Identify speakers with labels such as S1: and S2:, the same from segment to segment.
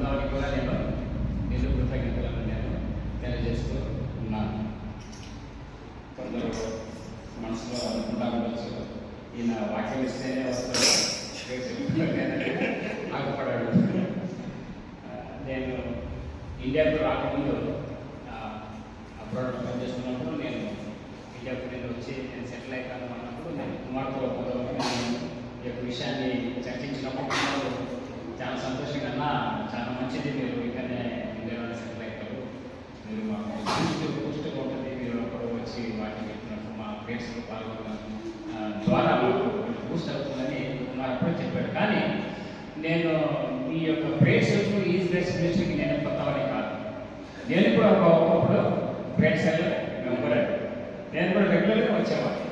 S1: బృందానికి కూడా నేను నిన్ను కృతజ్ఞతలను నేను తెలియజేస్తూ ఉన్నాను. కొందరు మనసులో అనుకుంటా ఉండొచ్చు, ఈయన వాక్యం ఇస్తేనే వస్తాడు, ఆగపడాడు. నేను ఇండియాకు రాకముందు అబ్రాడ్ పనిచేస్తున్నప్పుడు నేను ఇండియాకు వచ్చి నేను సెటిల్ అవుతాను అన్నప్పుడు నేను కుమార్తో ఈ యొక్క విషయాన్ని చర్చించినప్పుడు కుమారు చాలా సంతోషంగా, చాలా మంచిది, మీరు ఇక్కడనే ఇండియాలో సెటిల్ అవుతారు, మీరు మాకు పుష్టిగా ఉంటుంది, మీరు అప్పుడు వచ్చి వాటిని పెట్టినప్పుడు మా ఫ్రెండ్స్లో పాల్గొనడం ద్వారా మాకు బూస్ట్ అవుతుందని కుమార్ అప్పుడే చెప్పాడు. కానీ నేను ఈ యొక్క ప్రేయర్స్ ఈజ్ బేస్ మినిస్ట్రీకి నేను కొత్తవని కాదు. నేను కూడా ఒకప్పుడు ప్రేయర్ సెల్ మెంబర్, నేను కూడా రెగ్యులర్గా వచ్చేవాడిని.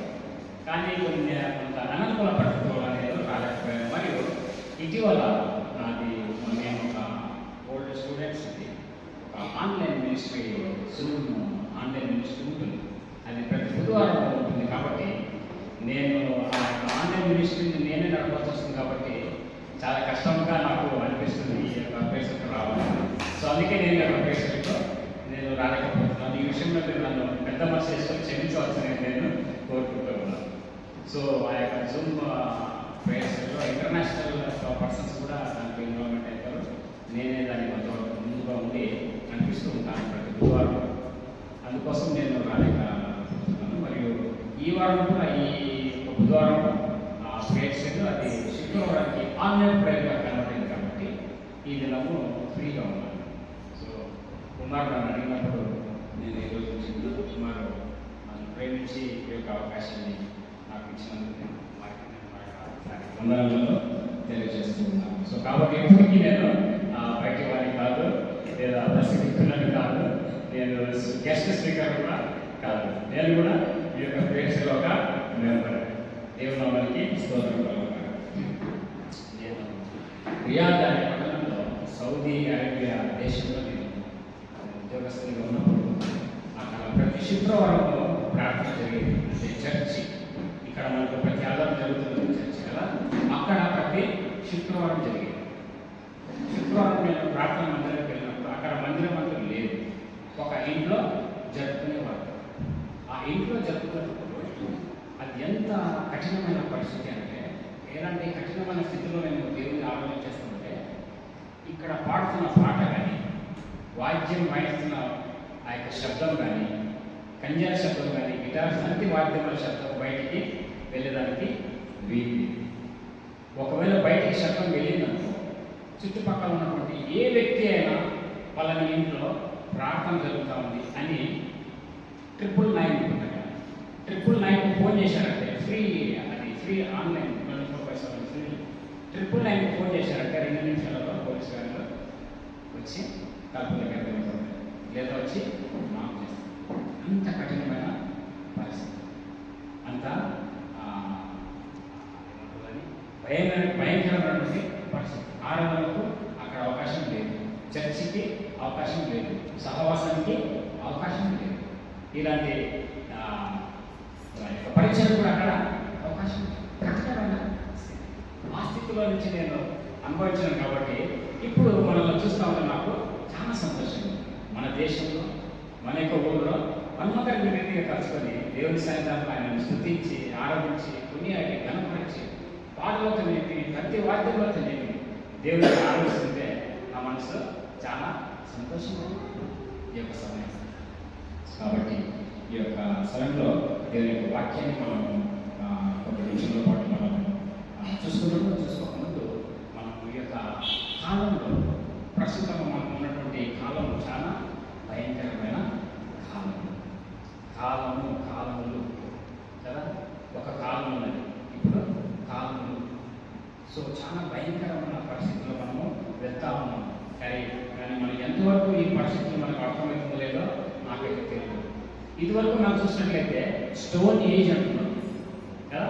S1: కానీ కొన్ని కొంత అననుకూల పరిస్థితులు అనేది రాలేకపోయాను. మరియు ఇటీవల అది మేము ఒక ఓల్డ్ స్టూడెంట్స్కి ఒక online ministry Zoom online ministry ఉంటుంది. అది ప్రతి బుధవారం ఉంటుంది. కాబట్టి నేను ఆ ఆన్లైన్ మినిస్ట్రీని నేనే నడపాల్సి వస్తుంది. కాబట్టి చాలా కష్టంగా నాకు అనిపిస్తుంది ఈ యొక్క ప్లేస్కి రావాలి. సో అందుకే నేను ఈ యొక్క ప్లేస్లో నేను రాలేకపోతున్నాను. ఈ విషయంలో మీరు నన్ను పెద్ద మనసు చేసుకొని క్షమించవలసిన నేను కోరుకుంటూ ఉన్నాను. సో ఆ యొక్క జూమ్ ప్లేస్లో ఇంటర్నేషనల్ పర్సన్స్ కూడా దానికి ఇన్వాల్వ్మెంట్ అవుతారు. నేనే దాని ముందుగా ఉండి అనిపిస్తూ ఉంటాను ప్రతి బుధవారం. అందుకోసం నేను రాలేకపోతున్నాను. మరియు ఈ వారం కూడా ఈ బుధవారం ప్రేయర్స్ అది శుక్రవారానికి ఆన్లైన్ ప్రేయర్గా కన్వర్ట్ అయింది. కాబట్టి ఈ దినము ఫ్రీగా ఉన్నాను. సో కుమార్ నన్ను అడిగినప్పుడు నేను ఈరోజు చిన్న కుమార్ నన్ను ప్రేమించి ఈ యొక్క అవకాశాన్ని నాకు ఇచ్చినందుకు వందనాలను తెలియజేస్తున్నాను. సో కాబట్టి ఎప్పటికీ నేను బయటి వారిని కాదు, లేదా ప్రసిద్ధితులని కాదు, నేను గెస్ట్ స్పీకర్ కూడా కాదు, నేను కూడా ఈ యొక్క ప్రేయర్స్లో ఒక మెంబర్. దేవునామానికి స్తోత్రం కలుగుతాను. నేను రియాద్ అనే పట్టణంలో సౌదీ అరేబియా దేశంలో నేను ఉద్యోగస్తులుగా ఉన్నప్పుడు అక్కడ ప్రతి శుక్రవారం ప్రార్థన జరిగేది. అంటే చర్చి ఇక్కడ మనకు ప్రతి ఆధారం జరుగుతుంది చర్చి కదా, అక్కడ ప్రతి శుక్రవారం జరిగేది. శుక్రవారం నేను ప్రార్థన మందిరానికి వెళ్ళినప్పుడు అక్కడ మందిరం అంతా లేదు, ఒక ఇంట్లో జరుపుకునేవారు. ఆ ఇంట్లో జరుపుకున్నప్పుడు అది ఎంత కఠినమైన పరిస్థితి అంటే, ఎలాంటి కఠినమైన స్థితిలో నేను దేవుని ఆరాధన చేస్తుంటే, ఇక్కడ పాడుతున్న పాట కానీ, వాద్యం వాయిస్తున్న ఆ యొక్క శబ్దం కానీ, కంజాల శబ్దం కానీ, గిటార్ అన్ని వాద్యముల శబ్దం బయటికి వెళ్ళేదానికి వీలు. ఒకవేళ బయటికి శబ్దం వెళ్ళిందనుకో, చుట్టుపక్కల ఉన్నటువంటి ఏ వ్యక్తి అయినా వాళ్ళని ఇంట్లో ప్రార్థన జరుగుతూ ఉంది అని 999 ఉంటుంది. 999 ఫోన్ చేశారంటే ఫ్రీ, అది ఫ్రీ ఆన్లైన్ 24/7 ఫ్రీ. 999 ఫోన్ చేశారంటే 2 నిమిషాలలో పోలీసు గారు వచ్చి తలుపు దగ్గర వెళ్తారు, లేదా వచ్చి మాకు చేస్తారు. అంత కఠినమైన పరిస్థితి, అంత భయంకరమైనటువంటి పరిస్థితి. ఆరాధనకు అక్కడ అవకాశం లేదు, చర్చికి అవకాశం లేదు, సహవాసానికి అవకాశం లేదు. ఇలాంటి పరీక్షలు కూడా అక్కడ అవకాశం కఠినమైన ఆ స్థితిలో నుంచి నేను అనుభవించాను. కాబట్టి ఇప్పుడు మనల్ని చూస్తూ ఉంటే నాకు చాలా సంతోషంగా, మన దేశంలో మన యొక్క ఊళ్ళో మనమొకరిని వ్యక్తిగా కలుసుకొని దేవుని సన్నిధానంలో ఆయనను స్తుతించి ఆరాధించి పుణ్యాన్ని కనపరిచి పాటలతో నేపి ప్రతి వాద్యంలో నేపి దేవుని ఆరాధిస్తుంటే నా మనసు చాలా సంతోషంగా ఈ యొక్క సమయం. కాబట్టి ఈ యొక్క సమయంలో దేవుని యొక్క వాక్యాన్ని మనం కొన్ని నిమిషంలో పాటు మనం చూసుకోకముందు మనం ఈ యొక్క కాలంలో ప్రస్తుతం మనకు ఉన్నటువంటి కాలం చాలా భయంకరమైన కాలములు కదా. ఒక కాలం ఉన్నది, ఇప్పుడు కాలములు. సో చాలా భయంకరమైన పరిస్థితుల్లో మనము వెళ్తా ఉన్నాం. కానీ మనకి ఎంతవరకు ఈ పరిస్థితులు మనకు అర్థమవుతుందో లేదో నాకైతే తెలియదు. ఇదివరకు మనం చూసినట్లయితే స్టోన్ ఏజ్ అంటున్నాం కదా.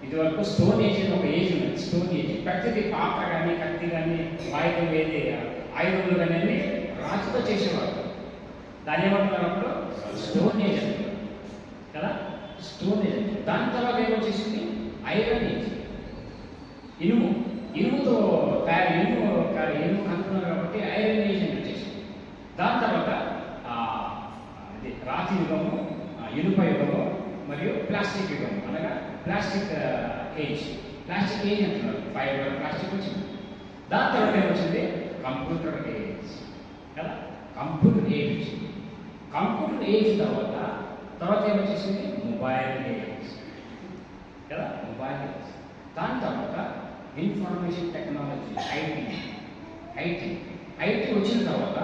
S1: ఇదివరకు స్టోన్ ఏజ్ అని ఒక ఏజ్ ఉన్నది. స్టోన్ ఏజ్ ప్రతిదీ పాత్ర కానీ, కత్తి కానీ, ఆయుధం ఏది ఆయుధములు కానీ అన్ని రాజుతో చేసేవారు. దాని ఏమంటున్నారు అప్పుడు స్టోన్ ఏజ్ అంటున్నారు కదా. Stone age. దాని తర్వాత ఏమొచ్చేసింది ఐరన్ ఏజ్. ఇనుముతో ఇనుము ఏమో కనుక్కున్నారు కాబట్టి ఐరన్ ఏజ్ అని వచ్చేసింది. దాని తర్వాత ఇది రాతి యుగము, ఇనుప యుగము మరియు ప్లాస్టిక్ యుగము, అనగా ప్లాస్టిక్ ఏజ్ అంటున్నారు. ఫైబర్ ప్లాస్టిక్ వచ్చింది. దాని తర్వాత ఏమొచ్చింది? కంప్యూటర్ ఏజ్ కదా. కంప్యూటర్ ఏజ్ తర్వాత ఏమొచ్చేసింది? మొబైల్ ఏజ్ కదా, మొబైల్ ఏజ్. దాని తర్వాత ఇన్ఫర్మేషన్ టెక్నాలజీ, ఐటీ వచ్చిన తర్వాత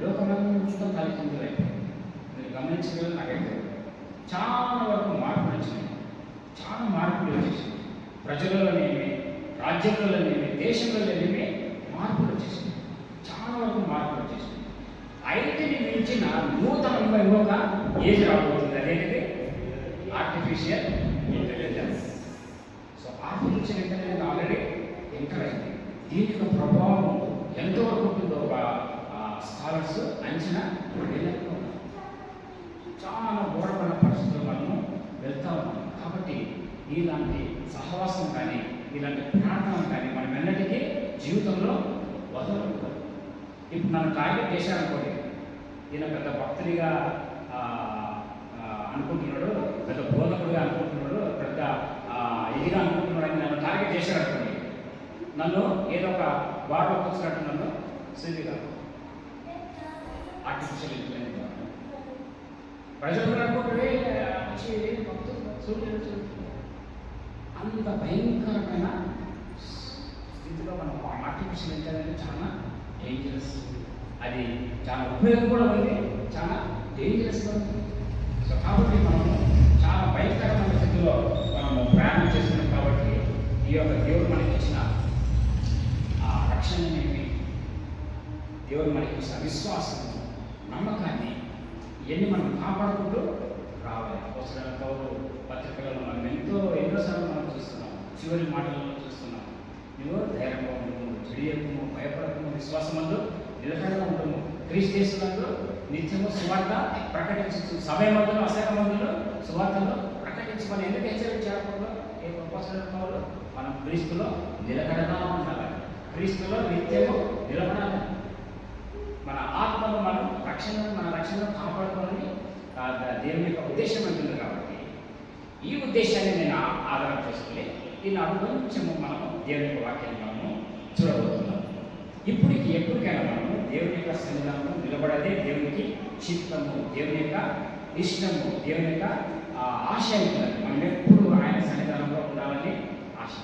S1: లోకమంతా తలకిందులైపోయింది. మీరు గమనించగల నాకైతే చాలా వరకు మార్పులు వచ్చినాయి. చాలా మార్పులు వచ్చేసింది. ప్రజలలోనేమి, రాజ్యంలోనేమి, దేశంలోనేమి మార్పులు వచ్చేసింది. చాలా వరకు మార్పులు వచ్చేసింది. ఐటీని మించిన నూతనంగా ఇంకొక ఏజ్ రాబోతుంది. అదేంటిది? Artificial intelligence. So artificial intelligence already enter అయింది. దీనికి ప్రభావం ఎంతవరకు ఉంటుందో ఒక స్కాలర్స్ అంచనా వేయలేకపోతున్నారు. చాలా ఘోరమైన పరిస్థితుల్లో మనము వెళ్తా ఉన్నాం. కాబట్టి ఇలాంటి సహవాసం కానీ, ఇలాంటి ప్రార్థన కానీ మనం ఎన్నటికీ జీవితంలో వదలకూడదు. ఇప్పుడు నన్ను టార్గెట్ చేశారనుకోండి, ఈయన పెద్ద భక్తుడిగా అనుకుంటున్నాడు, పెద్ద బోధకుడిగా అనుకుంటున్నాడు, పెద్ద ఇదిగా అనుకుంటున్నాడు అని నన్ను టార్గెట్ చేశారనుకోండి, నన్ను ఏదో ఒక వార్డులో కూర్చున్నట్టు నన్ను సిల్లిగా ఆర్టిఫిషియల్ ఇంటెలిజెన్స్ ప్రజలు అనుకుంటే అంత భయంకరమైన స్థితిలో మనం ఆర్టిఫిషియల్ ఇంటెలిజెన్స్ చాలా డేంజరస్. అది చాలా ఉపయోగం కూడా ఉంది, చాలా డేంజరస్గా ఉంది. సో కాబట్టి మనము చాలా భయంకరమైన స్థితిలో మనము ప్రయాణం చేస్తున్నాం. కాబట్టి ఈ యొక్క దేవుడు మనకి ఇచ్చిన రక్షణనేమి, దేవుడు మనకి ఇచ్చిన విశ్వాసము, నమ్మకాన్ని ఇవన్నీ మనం కాపాడుకుంటూ రావాలి. అవసరాల పౌరు పత్రికలలో మనం ఎన్నోసార్లు మనం చూస్తున్నాం, చివరి మాటలలో చూస్తున్నాం. నువ్వు ధైర్యంగా ఉండము, చెడియకము, భయపడకము, విశ్వాసమందు నిలకడగా ఉండము, క్రీస్తునందు నిత్యము సువార్త ప్రకటించు, సమయమందులు అసమయమందులు సువార్తను ప్రకటించమని ఎందుకు హెచ్చరించారు? ఏ ప్రపోజల్ మనం క్రీస్తులో నిలకడగా ఉండాలి, క్రీస్తులో నిత్యము నిలబడాలి. మన ఆత్మను మనం మన రక్షణను కాపాడుకోవాలని దేవుని యొక్క ఉద్దేశం ఉంటుంది. కాబట్టి ఈ ఉద్దేశాన్ని నేను ఆధారం చేసుకుని ఈనాడు కొంచెము మనము దేవుని యొక్క వాక్యాన్ని మనము చూడబోతున్నాము. ఎప్పటికైనా మనము దేవుని యొక్క సన్నిధానంలో నిలబడదే దేవునికి చిత్తము, దేవుని యొక్క ఇష్టము, దేవుని యొక్క ఆశ ఉంటుంది. మనం ఎప్పుడు ఆయన సన్నిధానంలో ఉండాలని ఆశ.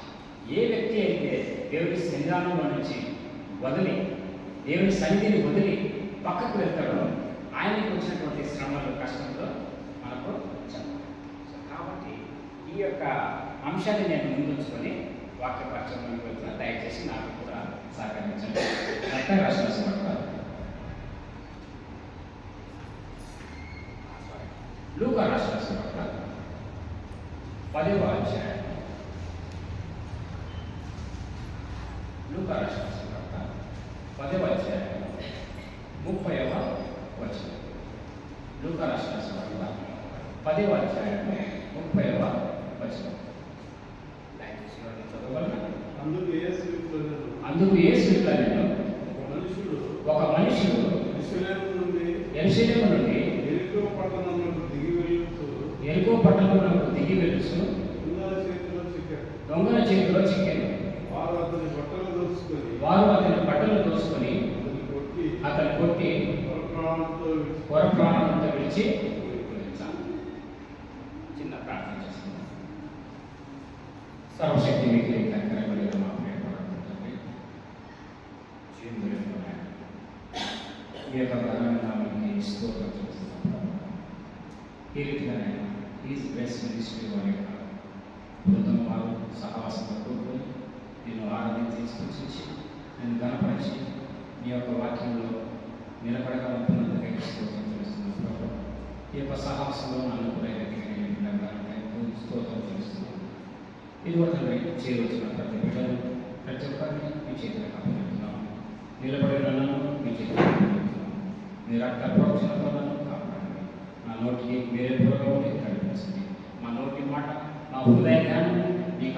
S1: ఏ వ్యక్తి అయితే దేవుని సన్నిధానంలో నుంచి వదిలి, దేవుని సన్నిధిని వదిలి పక్కకు వెళ్తాడో ఆయనకు వచ్చినటువంటి శ్రమలు, కష్టంలో మనకు చెప్పాలి. కాబట్టి ఈ యొక్క అంశాన్ని నేను ముందుంచుకొని వాక్య పరిచయంలోకి వెళ్తున్నా. దయచేసి నాకు కూడా సహకరించండి. రాసిన లూకా రాసిన సువార్త 10వ అధ్యాయం. లూకా రాసిన సువార్త 10వ అధ్యాయం 30వ వచనం. లూకా రాసిన సువార్త 10వ అధ్యాయం 30వ వచనం. అందుకు యేసు ఇట్లనెను, ఒక మనుషుడు యెరూషలేము నుండి ఎరికో పట్టణమునకు దిగి వెలుచు దొంగల చేతిలో చిక్కాను. వారు అతని బట్టలు దోసుకొని అతను కొట్టి కొర ప్రాణంతో విడిచి. చిన్న ప్రార్థన చేస్తున్నాం. సర్వశక్తి మీకు కనికరమైన మా ప్రియపడుతుంది. ఈ యొక్క ఘనమైన స్తోత్రం చేస్తున్నాం. ఈ రీతిగా ఈజ్ బెస్ట్ మినిస్ట్రీ వారి యొక్క బృందం వారు సహవాసంతో కూడుకొని నేను ఆరాధించి సూచించి నేను గణపరిచి మీ యొక్క వాక్యంలో నిలబడగా ఉంటున్నందుకై స్తోత్రం చేస్తున్నాను. ఈ యొక్క సహవాసంలో నన్ను కూడా స్తోత్రం చేస్తున్నాను. ఇది ఒక చేయవచ్చిన ప్రతి బిడ్డలు, ప్రతి ఒక్కరిని మీ చేతులకు అప్పచెప్తున్నాను. నిలబడిన నన్ను మీ చేతులకు అప్పచెప్తున్నాను. మీ రక్త ప్రోక్షణతో నన్ను కాపాడండి. నా నోటికి మీరే పూర్వకం నడిపించండి. మా నోటి మాట, మా హృదయ జ్ఞానం మీకు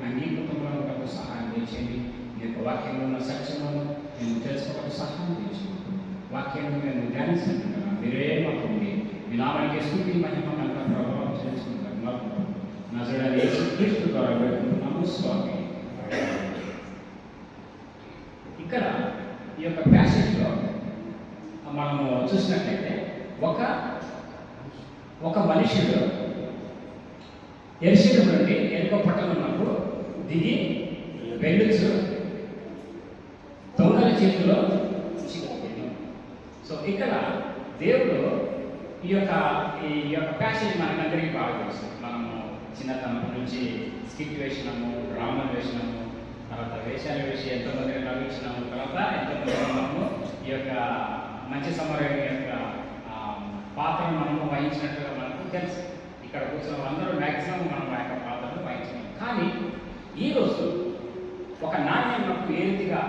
S1: అంగీకృతంలో సహాయం చేయండి. మీ యొక్క వాక్యంలో ఉన్న సత్యములను వాక్యాన్ని మేము ధ్యానిస్తున్నాం కదా, మీరే మాకు మీ నామానికి స్తుతి మహిమ కనుక ప్రభావం చేసుకుంటారు మాకు నజరేయుడైన యేసుక్రీస్తు ద్వారా వేడుకుంటున్నాము స్వామి. ఇక్కడ ఈ యొక్క ప్యాసేజ్లో మనము చూసినట్లయితే ఒక మనుషుడు యెరూషలేము నుండి యెరికో పట్టణమునకు దిగి వెళ్ళుచు దొంగల చేతిలో చిక్కుకున్నాడు. సో ఇక్కడ దేవుడు ఈ యొక్క ప్యాసేజ్ మనకందరికీ బాగా తెలుసు. మనము చిన్నతనం నుంచి స్కిట్ వేసినాము, డ్రామాలు వేసినాము, తర్వాత వేషాలు వేసి ఎంతోమందిని నవ్వించినాము, తర్వాత ఎంతోమంది మనము ఈ యొక్క మంచి సమరం యొక్క పాత్రను మనము వహించినట్టుగా మనకు తెలుసు. ఇక్కడ కూర్చున్న అందరూ మ్యాక్సిమం మనం ఆ యొక్క పాత్రను వహించినాం. కానీ ఈరోజు ఒక నాణ్యం మనకు ఏ రీతిగా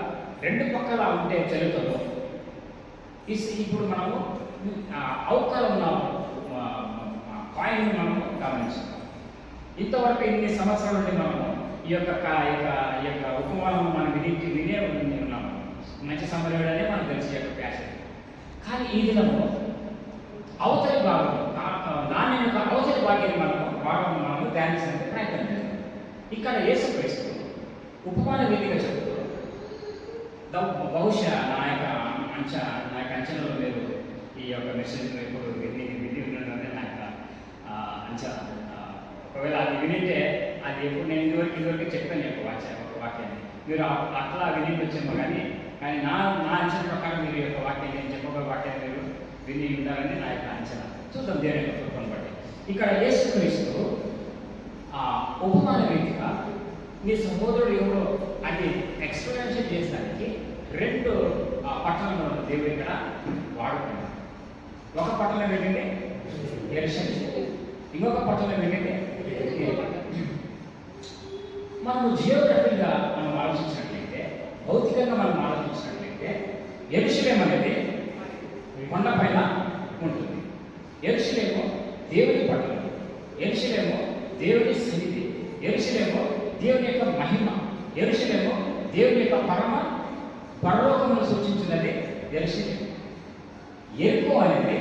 S1: రెండు పక్కల ఉంటే చరిత్రలో ఇప్పుడు మనము అవతల ఉన్న కాయిన్ మనము గమనించాం. ఇంతవరకు ఇన్ని సంవత్సరాల నుండి మనము ఈ యొక్క ఉపమానం మనం వినే ఉన్నాము. మంచి సమరవేడనే మనకు తెలిసి యొక్క ప్యాసేజ్. కానీ ఈ దినము అవతలి భాగం నాణ్యం యొక్క అవతలి భాగాన్ని మనము ధ్యానించడానికి ప్రయత్నం చేస్తాం. ఇక్కడ యేసుక్రీస్తు ఉపమాన రీతిగా చెబుతూ బహుశా నా యొక్క అంచనాలో మీరు ఈ యొక్క మెసేజ్ ఇప్పుడు విని ఉన్నట్టు నా యొక్క అంచనా. ఒకవేళ అది వినింటే అది ఎప్పుడు నేను ఇదివరకు చెప్పాను ఒక వాక్యాన్ని మీరు అట్లా విని వచ్చేమో కానీ నా అంచనా ప్రకారం మీరు యొక్క వాక్యాన్ని నేను చెప్పబోయే వాక్యాన్ని మీరు విని ఉండాలని నా యొక్క అంచనా. చూద్దాం దేవుని యొక్క కృపను బట్టి. ఇక్కడ యేసుక్రీస్తు ఉపమాన రీతిగా మీ సహోదరుడు ఎవరో అది ఎక్స్ప్లెనేషన్ చేసడానికి రెండు పట్టణంలో దేవుడు ఇక్కడ వాడుకున్నాడు. ఒక పట్టణం ఏంటంటే యెరూషలేము, ఇంకొక పట్టణం ఏంటంటే మనము జియోగ్రఫీగా మనం ఆలోచించినట్లయితే, భౌతికంగా మనం ఆలోచించినట్లయితే యెరూషలేము అనేది కొండపైన ఉంటుంది. యెరూషలేము దేవుని పట్టణం, యెరూషలేము దేవుని సన్నిధి, యెరూషలేము దేవుని యొక్క మహిమ, యెరూషలేము దేవుని యొక్క పరలోకమును సూచించినది యెరూషలేము. యెరికో అనేది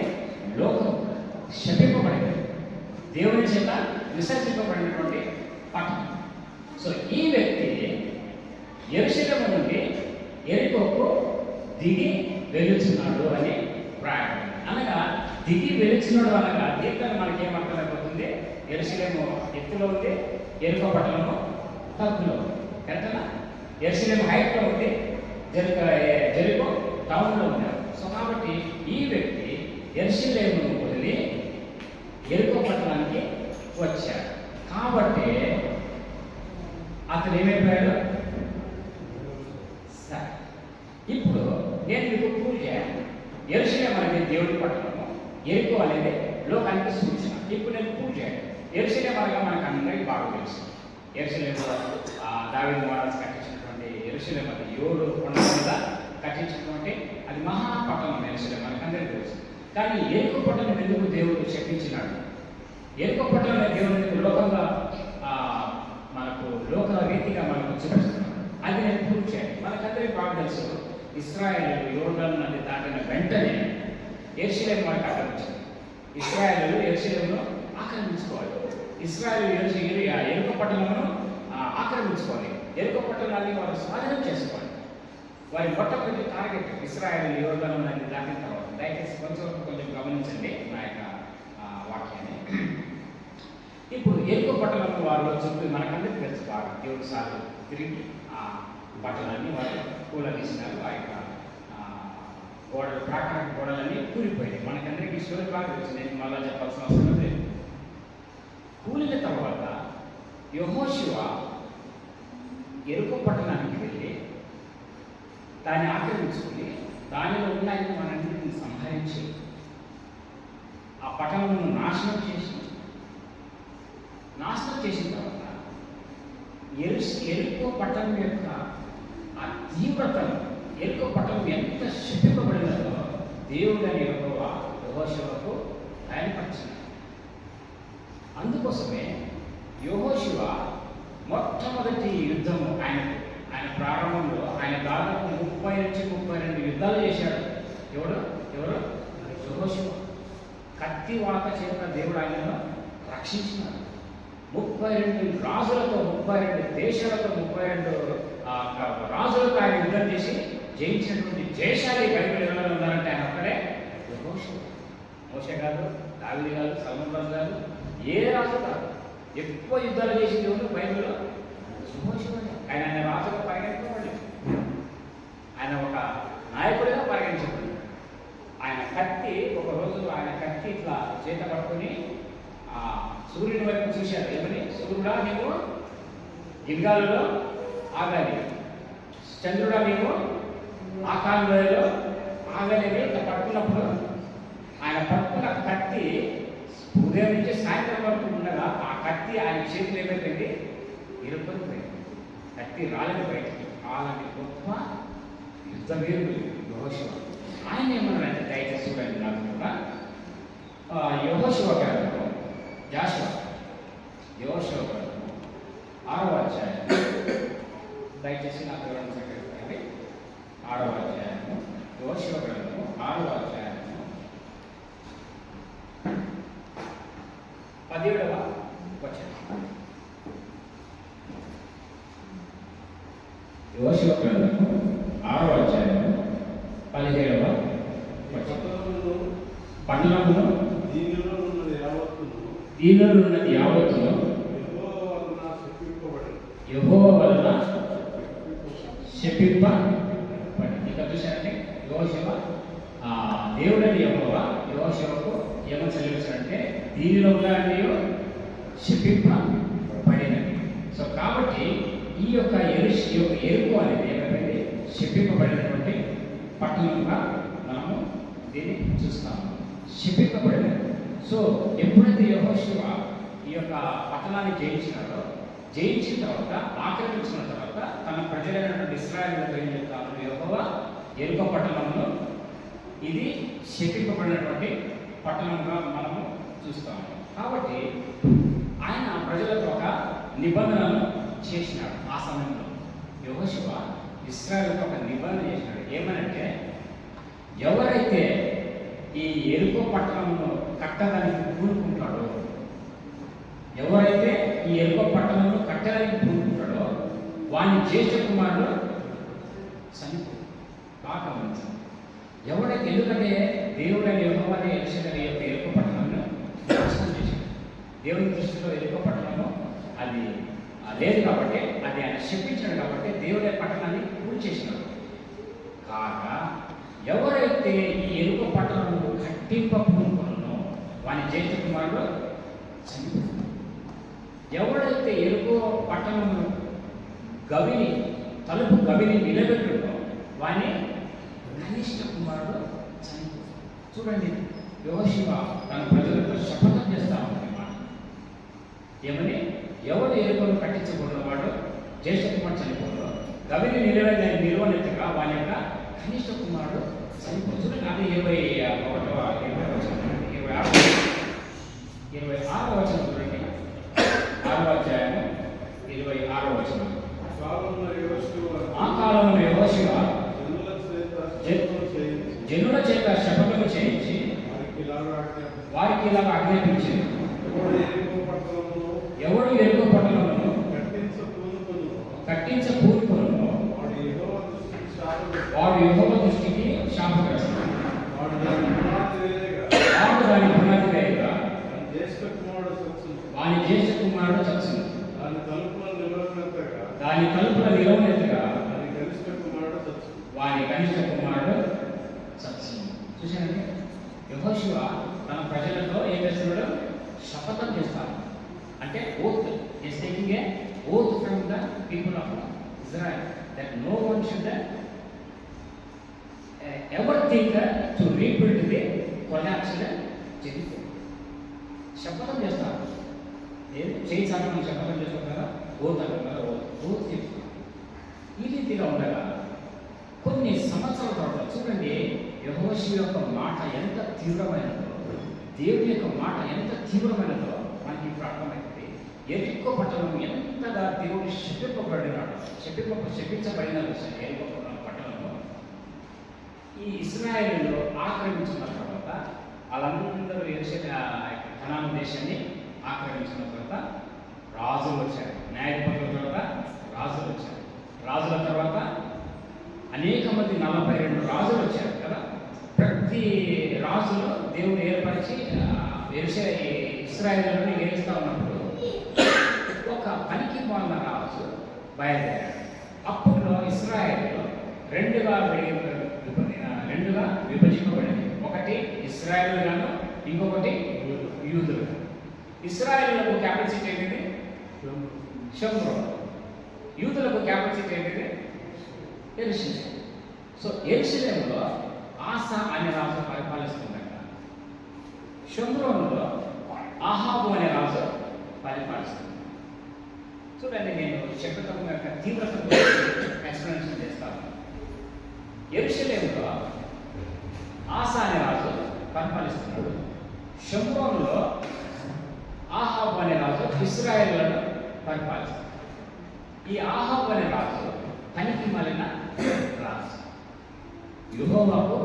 S1: లోకం శపింపబడినది, దేవుని చేత విసర్జింపబడినటువంటి పట్టణం. సో ఈ వ్యక్తి యెరూషలేము నుండి యెరికోకు దిగి వెలుచున్నాడు అని ప్రాయం. అనగా దిగి వెలుచున్నాడు అనగా దీంట్లో మనకి ఏమర్థమైపోతుంది? యెరూషలేము ఎత్తులో ఉంది, యెరికో పట్టణము తగ్గులో ఉంది. కరెక్టనా? యెరూషలేము హైట్లో ఉంది, జెరికో టౌన్లో ఉన్నారు. సో కాబట్టి ఈ వ్యక్తి యెరూషలేమును వదిలి యెరికో పట్టణానికి వచ్చాడు. కాబట్టి అతను ఏమైపోయాడు? సరే, ఇప్పుడు నేను మీకు ప్రూవ్ చేయాలి. యెరూషలేము అనేది దేవుడి పట్టణము, యెరికో అనేది లోకానికి సూచన. ఇప్పుడు నేను ప్రూవ్ చేయాలి. యెరూషలేము అనగా మనకు అందరికీ బాగా తెలుసు. యెరూషలేములో దావీదు మహారాజు కట్టించినటువంటి యెరూషలేము అది 7 కొండల మీద కట్టించినటువంటి అది మహాపట్టణం యెరూషలేము మనకు అందరికీ తెలుసు. కానీ యెరికో పట్టణం ఎందుకు దేవుడు శపించినాడు? యెరికో పట్టణం దేవుడు లోకంగా మనకు లోక రీతిగా మనకు చూపిస్తున్నాడు. అది నేను ప్రూవ్ చేయాలి. మనకందరికీ బాగా తెలుసు, ఇశ్రాయేలు యోర్దాను నది దాటిన వెంటనే యెరూషలేము మనకు ఆక్రమించింది. ఇశ్రాయేలు యెరూషలేమును ఆక్రమించుకోవాలి. ఇశ్రాయేలు యెరికో పట్టణమును ఆక్రమించుకోవాలి. యెరికో పట్టణాన్ని వారు స్వాధీనం చేసుకోవాలి. వారి మొట్టమొదటి టార్గెట్ ఇశ్రాయేలు యోర్దాను నది దాటిన తర్వాత. దయచేసి కొంచెం గమనించండి నా యొక్క వాక్యాన్ని. ఇప్పుడు యెరికో పట్టణంలో వారు చుట్టూ మనకందరికీ తెలుసు బాగా దేవుడు సార్లు తిరిగి ఆ పట్టణాన్ని వారు కూలదీసినారు. ఆ యొక్క గోడలు, ప్రాకార గోడలన్నీ కూలిపోయాయి. మనకందరికీ స్టోరీ బాగా తెలుసు, నేను మళ్ళా చెప్పాల్సిన అవసరం లేదు. కూలిన తర్వాత యెహోషువ యెరికో పట్టణానికి వెళ్ళి దాన్ని ఆక్రమించుకుని దానిలో ఉన్న మనందరినీ సంహరించి ఆ పట్టణమును నాశనం చేసిన తర్వాత యెరికో పట్టణం యొక్క ఆ తీవ్రతను, యెరికో పట్టణం ఎంత శపింపబడినదో దేవుడు అని యెహోషువకు బయలుపరిచాడు. అందుకోసమే యెహోషువ మొట్టమొదటి యుద్ధము ఆయన ప్రారంభంలో ఆయన దాదాపు 30 నుంచి 32 యుద్ధాలు చేశాడు. ఎవడు? ఎవరు? యెహోషువ. కత్తి వాక చేత దేవుడు ఆయనను రక్షించినాడు. 32 రాజులతో, 32 దేశాలతో, 32 రాజులతో ఆయన యుద్ధం చేసి జయించినటువంటి జయశాలి బైబిల్ ఎవరైనా ఉన్నారంటే ఆయన అక్కడే యెహోషువ. మోషే కాదు, దావీదు కాదు, సల్మాన్ రాజు కాదు, ఏ రాజు కాదు. ఎక్కువ యుద్ధాలు చేసి దేవుడు బైబిల్లో యెహోషువనే. ఆయన రాజుగా పరిగణించబడి, ఆయన ఒక నాయకుడిగా పరిగణించబడి, ఆయన కత్తి ఒకరోజు ఆయన కత్తి ఇట్లా చేత పట్టుకొని సూర్యుని వైపు చూశారు. ఏమని? సూర్యుడా నీవు గిల్గాలులో ఆగాలి, చంద్రుడా నీవు ఆకాశంలో ఆగలేదు. ఇట్లా పట్టుకున్నప్పుడు ఆయన పట్టుకున్న కత్తి ఉదయం నుంచి సాయంత్రం వరకు ఉండగా ఆ కత్తి ఆయన చేతులు ఏమైపోయింది? ఇరుక్కుపోయింది. కత్తి రాలేదు బయటికి. అలాంటి గొప్ప యుద్ధ వీరుడు యెహోషువ. ఆయన ఏమన్నారంటే, దయచేసి చూడండి నాకు కూడా యెహోషువ గ్రంథము, యెహోషువ గ్రంథము 6వ అధ్యాయం, దయచేసి నాకు వివరణ సేకరిస్తాయండి. 6వ అధ్యాయము, యెహోషువ గ్రంథము 6వ అధ్యాయము 17వ వచనం. యెహోషువ గ్రంథము 6వ అధ్యాయము 17వ వచనం. పట్టణమును దీనిలో ఉన్నది యావత్తును యెహోవా వలన శపింపబడి. ఇక చూశారంటే యెహోషువ దేవుడని యెహోషువకు ఏమని సెలవిస్తాడంటే, దీనిలో ఉన్నది శపింపబడినది. సో కాబట్టి ఈ యొక్క ఎరుకు అనేది ఏమైంది? శపింపబడినటువంటి పట్టణంగా మనము దీన్ని చూస్తాము. శపింపబడినది. సో ఎప్పుడైతే యెహోషువ ఈ యొక్క పట్టణాన్ని జయించినాడో, జయించిన తర్వాత, ఆక్రమించిన తర్వాత తన ప్రజలైనటువంటి ఇశ్రాయేలుతో ఏం చెప్తారు? యెహోవా ఎరుక పట్టణంలో ఇది శపింపబడినటువంటి పట్టణంగా మనము చూస్తాము. కాబట్టి ఆయన ప్రజలతో ఒక నిబంధనను చేసినాడు. ఆ సమయంలో యెహోషువ ఇశ్రాయేలుతో ఒక నిబంధన చేసినాడు. ఏమనంటే, ఎవరైతే ఈ ఎరుకో పట్టణంలో కట్టడానికి పూనుకుంటాడో, ఎవరైతే ఈ ఎరుకో పట్టణంలో కట్టడానికి పూనుకుంటాడో వాని జ్యేష్ఠ కుమారుడు చనిపో. బాగా గమనించాలి. ఎవరైతే, ఎందుకంటే దేవుడు అని యెహోవానే ఎలిషేదని యొక్క ఎరుకో పట్టణంలో నాశనం చేశాడు. దేవుని దృష్టిలో ఎరుకో పట్టణము అది లేదు కాబట్టి, అది ఆయన శపించాడు కాబట్టి దేవుడి పట్టణాన్ని పూర్తి చేసినాడు. కాగా ఎవరైతే ఈ ఎరుక పట్టణంలో కట్టింప పూనుకొనో వాని జ్యేష్ఠ కుమారుడు చనిపోతాడు. ఎవడైతే ఎరుకో పట్టణంలో తలుపు గవిని నిలబెట్టుడో వాని కనిష్ట కుమారుడు చనిపోతాడు. చూడండి, యెహోషువ తన ప్రజలతో శపథం చేస్తా ఉన్నమాట. ఏమని? ఎవడు ఎరుకను కట్టించబడిన వాడు జ్యేష్ఠ కుమారుడు చనిపోతాడు, గవిని నిలవనెత్తగా వాని యొక్క కనిష్ట కుమారుడు చనిపోతాడు. చూడండి, అది 26వ వచనం చూడండి. 6వ అధ్యాయము 26వ వచనం. ఆ కాలంలో యెహోషువ జనుల చేత శపథము చేయించి వారికి ఇలాగ ఆజ్ఞాపించింది, ఎవడు ఎరుకో పట్టణమును కట్టించ పూనుకొనునో వాడు యెహోవా దృష్టికి శాపగ్రస్తుడు. వాడు దాని పునాది వేయగా వాని జ్యేష్ఠ కుమారుడు చచ్చును. దాని తలుపుల నిలవనెత్తగా వాని కనిష్ట కుమారుడు చచ్చును. చూశానండి, యెహోషువ తన ప్రజలతో ఏం చేస్తున్నాడు? శపథం చేస్తాడు. అంటే oath is taking a oath from the people of Israel that no one should ever think to rebuild the collapsed Jericho. శపథం చేస్తారు. చేయి సాధన శపథం చేసుకుంటారా? ఓత్ అంటారా? ఓత్ చెప్తారు. ఈ రీతిగా ఉండగా కొన్ని సంవత్సరాల తర్వాత చూడండి, యెహోషువ యొక్క మాట ఎంత తీవ్రమైనదో, దేవుని యొక్క మాట ఎంత తీవ్రమైనదో మనకి ఇప్పుడు అర్థమైంది. ఎరుకో పట్టణం ఎంతగా దేవుడు శపించబడినాడు, శపించబడిన ఎరుకో పట్టణంలో ఈ ఈ ఇశ్రాయేలులో ఆక్రమించుకున్న తర్వాత వాళ్ళందరూ కనాను దేశాన్ని ఆక్రమించిన తర్వాత రాజులు వచ్చారు. న్యాయాధిపతుల తర్వాత రాజులు వచ్చారు. రాజుల తర్వాత అనేక మంది 42 రాజులు వచ్చారు కదా. ప్రతి రాజులో దేవుడు ఏర్పరిచి ఇశ్రాయేలుని ఏలుస్తూ ఉన్నప్పుడు ఒక పనికి మాలిన రాజు బయలుదేరాడు. అప్పట్లో ఇశ్రాయేలు రెండుగా విభజింపబడింది. ఒకటి ఇశ్రాయేలు గాను, ఇంకొకటి యూదులు. ఇశ్రాయేలులకు క్యాపిటల్ సిటీ ఏంటిది? షోమ్రోన్. యూదులకు క్యాపిటల్ సిటీ ఏంటిది? యెరూషలేం. సో యెరూషలేంలో ఆసా అనే రాజు పరిపాలిస్తుండగా, షోమ్రోనులో ఆహాబు అనే రాజు పరిపాలిస్తుంది. చూడండి, నేను శత్రుత్వం యొక్క తీవ్రత ఎక్స్ప్లెనేషన్ చేస్తాను. యెరూషలేంలో ఆసా అనే రాజు పరిపాలిస్తున్నాడు. షోమ్రోనులో ఆహాబు అనే రాజు ఇశ్రాయేలులను పరిపాలిస్తున్నాడు. ఈ ఆహాబు అనే రాజు పనికి మాలిన రాజు, యెహోవాకు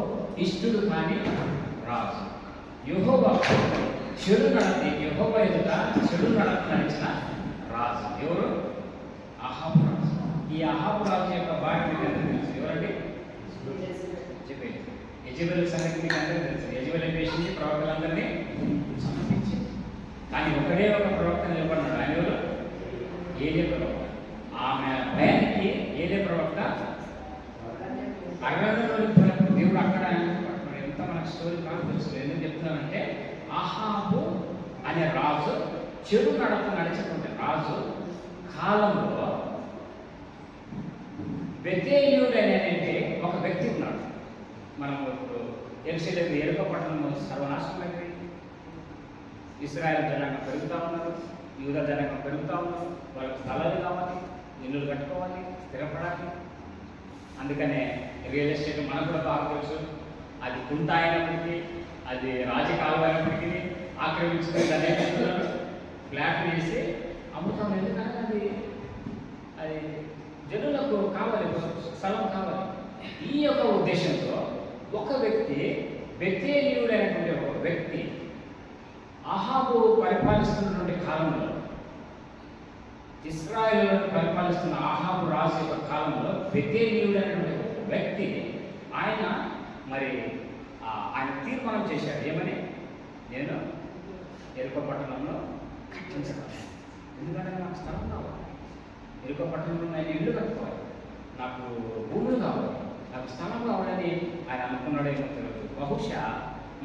S1: ఇష్టుడు కాని రాజు. యెహోవాకు యెహోవా ఎదుట చెడు నడత నడిచిన రాజు ఎవరు? అహాబు రాజు. ఈ అహాబు రాజు యొక్క భార్య మీకు అందరికీ తెలుసు. ఎవరండి? యెజెబెల్ సంగతి మీకు అందరికీ తెలుసు. యెజెబెల్ ఏం చేసింది? ప్రవక్తలందరినీ సమర్పించింది. కానీ ఒకడే ఒక ప్రవక్త నిలబడినాడు. ఆయన ఎవరు? ఏలే ప్రవక్త. ఆమె భయానికి ఏలే ప్రవక్త అరణ్యంలోని దేవుడు అక్కడ ఎంత మనకు స్టోరీ కాదు తెలుసు. ఎందుకు చెప్తున్నానంటే, అహాబు అనే రాజు చెడు నడత నడిచినటువంటి రాజు కాలంలో బెతేలీయుడు అనే ఒక వ్యక్తి ఉన్నాడు. మనం ఇప్పుడు యెరూషలేము ఎరుక పట్టణం సర్వనాశనం అయిపోయింది. ఇశ్రాయేలు జనాంగం పెరుగుతూ ఉన్నారు, యూదా జనాంగం పెరుగుతూ ఉన్నారు. వాళ్ళకి స్థలాలు కావాలి, ఇల్లులు కట్టుకోవాలి, స్థిరపడాలి. అందుకనే రియల్ ఎస్టేట్ మనకు కూడా బాగా తెలుసు. అది కుంట అయినప్పటికీ, అది రాజకాలం అయినప్పటికీ ఆక్రమించుకుని దాన్ని ఏమిస్తున్నారు? ఫ్లాట్లు వేసి అమ్ముతాం. ఎందుకంటే అది జనులకు కావాలి, స్థలం కావాలి. ఈ యొక్క ఉద్దేశంతో ఒక వ్యక్తి, బెతేలీయుడు అయినటువంటి ఒక వ్యక్తి అహాబు పరిపాలిస్తున్నటువంటి కాలంలో, ఇశ్రాయేలులను పరిపాలిస్తున్న అహాబు రాజు యొక్క కాలంలో బెతేలీయుడు అనేటువంటి ఒక వ్యక్తి ఆయన తీర్మానం చేశాడు. ఏమని? నేను ఎరుక పట్టణంలో కట్టించగలను. ఎందుకంటే నాకు స్థలం కావాలి, ఎరుక పట్టణంలో నేను ఇల్లు కట్టుకోవాలి, నాకు భూములు కావాలి, నాకు స్థలం కావాలని ఆయన అనుకున్నాడేమో తెలియదు. బహుశా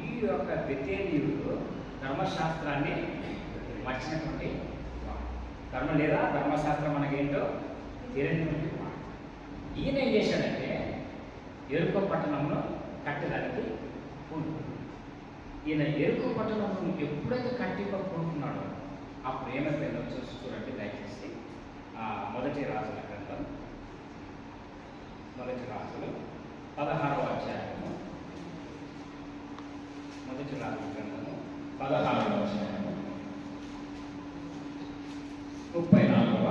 S1: ఈ యొక్క బెతేలీయుడు ధర్మశాస్త్రాన్ని మర్చినటువంటి ధర్మం లేదా ధర్మశాస్త్రం మనకేంటో తెలియనటువంటి వాడు. ఈయన ఏం చేశాడంటే ఎరుక పట్టణంలో కట్టడానికి పూనుకున్నాడు. ఈయన ఎరుక పట్టణంలో ఎప్పుడైతే కట్టిపడుకుంటున్నాడో అప్పుడు ఏమైపోయిందో చూడండి దయచేసి. మొదటి రాజుల గ్రంథం, మొదటి రాజులు 16వ అధ్యాయము, మొదటి రాజుల గ్రంథము 16వ అధ్యాయము 34వ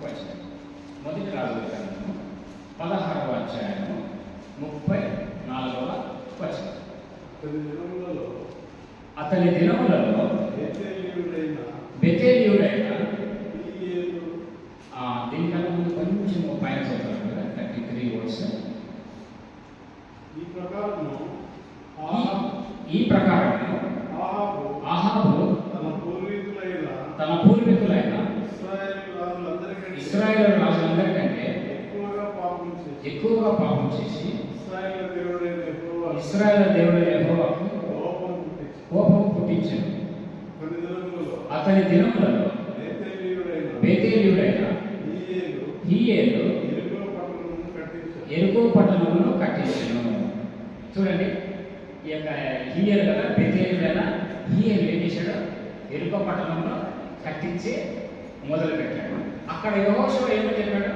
S1: వచనం. మొదటి రాజుల గ్రంథము 16వ అధ్యాయము 34వ వచనం. అతని దినములలో బెతేలీయుడైన దీనికన్నా ముందు కొంచెం పైన చదువుతారు కదా, 33 వర్డ్స్. ఈ ప్రకారము అహాబు తన పూర్వీకులైన ఇశ్రాయేలు రాజులందరికంటే ఎక్కువగా పాపం చేసి ఇశ్రాయేలు దేవుడైన యెహోవాకు కోపం పుట్టించాడు. అతని దినములలో బెతేలీయుడైన హీయేలు ఎరుకో పట్టణమును కట్టించాను. చూడండి, ఈ యొక్క హీయేలు కదా, బెతేలీయుడైన హీయేలు ఏం చేశాడు? ఎరుకో పట్టణంలో కట్టించి మొదలు పెట్టాడు. అక్కడ యెహోషువ ఏమని చెప్పాడు?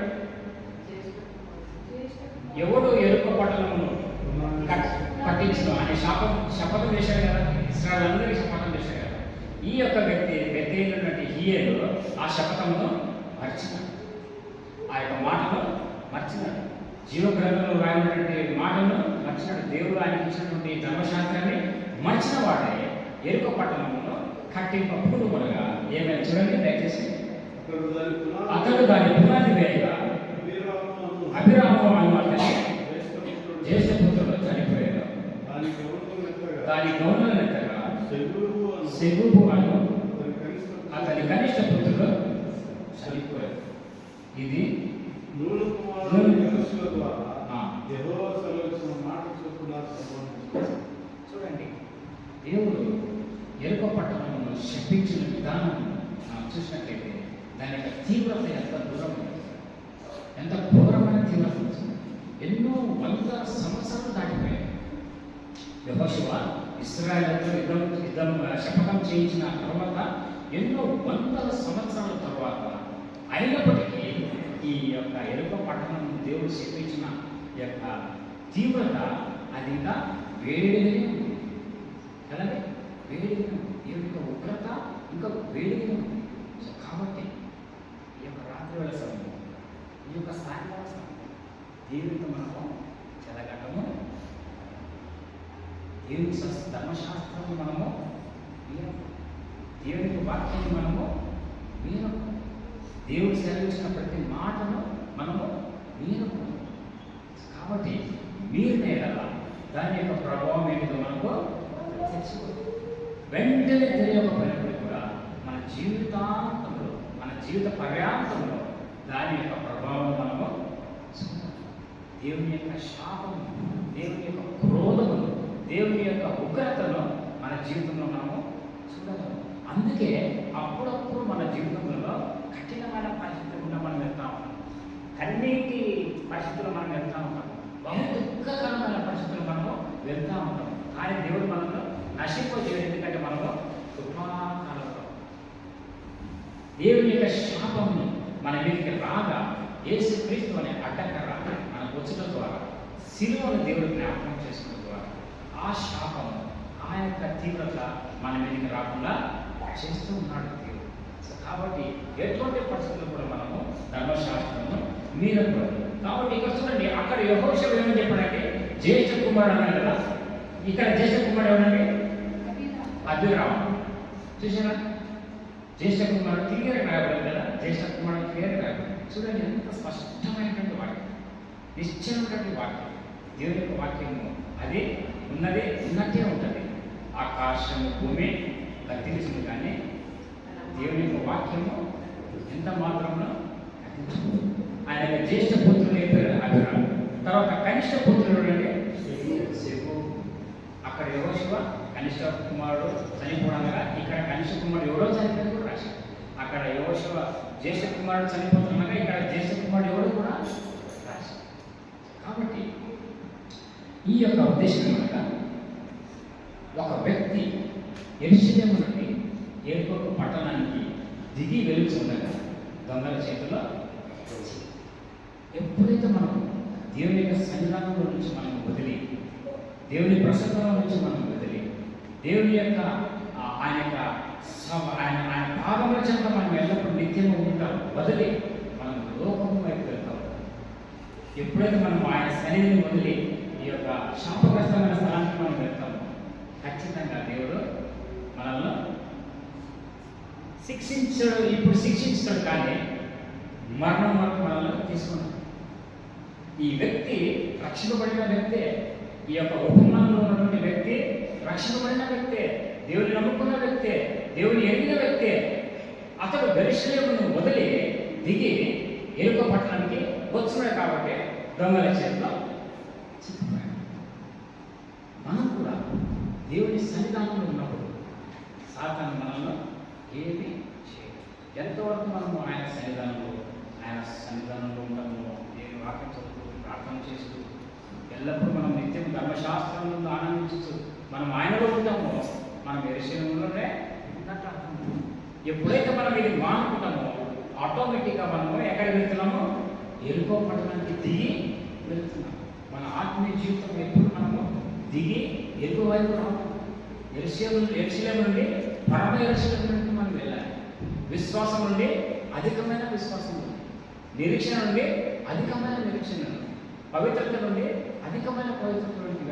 S1: ఎవడు ఎరుకో పట్టణమును కట్టించడం అనే శపథం చేశాడు కదా, ఇశ్రాయేలు అందరికీ శపథం చేశాడు కదా. ఈ యొక్క వ్యక్తి బెతేలీయుడైన హీయేలు ఆ శపథమును మర్చినాడు, ఆ యొక్క మాటను మర్చినాడు, జీవ గ్రంథంలో రాయినటువంటి మాటను మర్చినాడు. మర్చినాడు. దేవుడు ఆయనకి ఇచ్చినటువంటి ధర్మశాస్త్రాన్ని మర్చిన వాడే ఎరుకో పట్టణంలో కట్టింపప్పుడు మనగా ఏమైనా చూడండి దయచేసి. అతడు దాని పునాది వేయగా అభిరాము అను అతని జ్యేష్ఠ పుత్రుడు చనిపోయాడు. దాని గౌరవం ఎత్తగా సెగుబు అను అతని కనిష్ట పుత్రుడు చనిపోయాడు. ఇది చూడండి, దేవుడు ఎరుకో పట్టణంలో శపించిన విధానం చూసినట్లయితే దాని యొక్క తీవ్రత ఎంత దూరం, ఎంత ఘోరమైన తీవ్రత వచ్చింది. ఎన్నో వందల సంవత్సరాలు దాటిపోయాయి. యెహోషువ ఇశ్రాయేలుతో యుద్ధం శపథం చేయించిన తర్వాత ఎన్నో వందల సంవత్సరాల తర్వాత అయినప్పటికీ ఈ యొక్క ఎరుకో పట్టణం దేవుడు శపించిన యొక్క తీవ్రత అది ఇంకా వేడిగానే ఉంది కదండి, వేడిగానే ఉంది. దేవుడి యొక్క ఉగ్రత ఇంకా వేడిగానే ఉంది. సో కాబట్టి ఈ యొక్క రాత్రి వేళ సమయం, ఈ యొక్క సాయంకాల సమయం దేవునితో మనము చెలగటము, దేవుని ధర్మశాస్త్రము మనము వినము, దేవునికి వాక్యాన్ని మనము వినము, దేవుడు సెలవించిన ప్రతి మాటను మనము వినము. కాబట్టి మీరు నేడలా దాని యొక్క ప్రభావం ఏంటో మనకు వెంటనే తెలియకపోయినప్పుడు కూడా మన జీవితాంతంలో, మన జీవిత పర్యాంతంలో దాని యొక్క ప్రభావం మనము దేవుని యొక్క శాపము, దేవుని యొక్క క్రోధమును, దేవుని యొక్క ఉగ్రతను మన జీవితంలో మనము చూడగలము. అందుకే అప్పుడప్పుడు మన జీవితంలో కఠినమైన పరిస్థితుల్లో మనం వెళ్తూ ఉంటాం, కన్నీటి పరిస్థితుల్లో మనం వెళ్తూ ఉంటాం, బహు దుఃఖకరమైన పరిస్థితుల్లో మనము వెళ్తూ ఉంటాం. కానీ దేవుడు మనల్ని నశింపజేయడు. ఎందుకంటే మనము కృపాకాలంలో దేవుని యొక్క శాపమును మన మీదకి రాగా యేసుక్రీస్తు అనే అడ్డంకర మన వచ్చుట ద్వారా శిలువను దేవుడు జ్ఞాపకం చేసుకోవడం ద్వారా ఆ శాపము, ఆ యొక్క తీవ్రత మన మీదకి రాకుండా చేస్తూ ఉన్నాడు దేవుడు. కాబట్టి ఎటువంటి పరిస్థితుల్లో కూడా మనము ధర్మశాస్త్రము మీరకూడదు. కాబట్టి ఇక్కడ చూడండి, అక్కడ యెహోషువ ఏమని చెప్పాడంటే జ్యేష్ఠ కుమారుడు అన్నాడు కదా, ఇక్కడ జ్యేష్ఠ కుమారుడు ఎవరండి? అభిరాము. చూసారా, జ్యేష్ఠ కుమారుడు క్లియర్ రాయబడింది కదా, జ్యేష్ఠ కుమారుడు క్లియర్ రాయబడింది. చూడండి ఎంత స్పష్టమైనటువంటి వాక్యం, నిశ్చయమైనటువంటి వాక్యం. దేవుని యొక్క వాక్యము అది ఉన్నదే ఉన్నట్టే ఉంటుంది. ఆకాశము భూమి గతించింది కానీ దేవుని యొక్క వాక్యము ఎంత మాత్రమునో గతించదు. ఆయన యొక్క జ్యేష్ఠ పుత్రుడు అయిపోయారు అభిరాము. తర్వాత కనిష్ట పుత్రుడు అంటే సెగు. అక్కడ యెహోషువ కనిష్ట కుమారుడు చనిపోవడంగా ఇక్కడ కనిష్ట కుమారుడు ఎవరో చనిపోయింది కూడా రాశారు. అక్కడ యెహోషువ జ్యేష్ఠ కుమారుడు చనిపోతుండగా ఇక్కడ జ్యేష్ఠ కుమారుడు ఎవరు కూడా రాశారు. కాబట్టి ఈ యొక్క ఉద్దేశం అనగా ఒక వ్యక్తి యెరూషలేము నుండి యెరికో పట్టణానికి దిగి వెలుచుండగా దొంగల చేతుల్లో ఎప్పుడైతే మనం దేవుని యొక్క సన్నిధానంలో నుంచి మనం వదిలి, దేవుని ప్రసంగంలో నుంచి మనం వదిలి, దేవుని యొక్క ఆయన యొక్క ఆయన పాదముల చెంత మనం ఎల్లప్పుడూ నిత్యము ఉంటాం వదిలి మనం లోకము వైపు వెళ్తాం. ఎప్పుడైతే మనం ఆయన సన్నిధిని వదిలి ఈ యొక్క శాపగ్రస్తమైన స్థలానికి మనం వెళ్తాము, ఖచ్చితంగా దేవుడు మనల్ని శిక్షించాడు. ఇప్పుడు శిక్షించాడు కానీ మరణం వరకు మనల్ని తీసుకున్నాడు. ఈ వ్యక్తి రక్షింపబడిన వ్యక్తే, ఈ యొక్క ఉపమానంలో ఉన్నటువంటి వ్యక్తి రక్షింపబడిన వ్యక్తే, దేవుని నమ్ముకున్న వ్యక్తే, దేవుని ఎరిగిన వ్యక్తే. అతడు యెరూషలేమును వదిలి దిగి యెరికో పట్టణానికి వచ్చున్నాడు కాబట్టి దొంగల చేతిలో చిక్కుపోయాడు. మనం కూడా దేవుని సన్నిధానంలో ఉన్నప్పుడు సాతాను మనల్ని ఏమీ చేయదు. ఎంతవరకు మనము ఆయన సన్నిధానంలో ఉంటాము, దేవుని వాక్యం చదువుతూ ప్రార్థన చేస్తూ ఎల్లప్పుడూ మనం నిత్యం ధర్మశాస్త్రంలో ఆనందించు మనం ఆయనలో ఉంటామో మనం యెరూషలేములోనే ఉన్నట్టు అర్థం. ఎప్పుడైతే మనం ఇది మానుకుంటామో ఆటోమేటిక్గా మనము ఎక్కడికి వెళ్తున్నామో యెరికో పట్టణానికి దిగి వెళ్తున్నాం. మన ఆత్మీయ జీవితం ఎప్పుడు మనము దిగి యెరికో వైపు రాము. యెరూషలేము నుండి పరమ యెరూషలేము నుండి మనం వెళ్ళాలి. విశ్వాసం నుండి అధికమైన విశ్వాసం ఉంది, నిరీక్షణ నుండి అధికమైన నిరీక్షణ, పవిత్రత నుండి అధికమైన పవిత్రత నుండి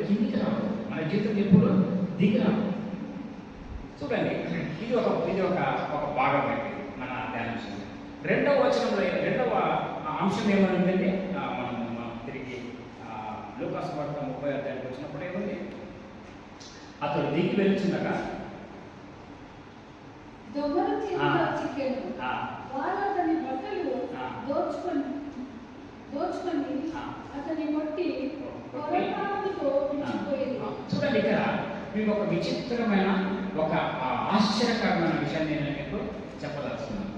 S1: కిందికి రావు, మన జీవితం ఎప్పుడు దిగి రావు. చూడండి, ఇది ఒక భాగం అండి మన ధ్యానాంశం. రెండవ వచనంలో రెండవ అంశం ఏమనుందండి, మనం తిరిగి లూకాసు వార్త 30వ అధ్యాయానికి వచ్చినప్పుడు ఏముంది, అతడు దిగి వెళ్తుండగా
S2: అతని బట్టలు దోచుకొని అతని కొట్టి
S1: చూడండి, ఇక్కడ మీకు ఒక విచిత్రమైన ఒక ఆశ్చర్యకరమైన విషయాన్ని నేను మీకు చెప్పదలుచుకున్నాను.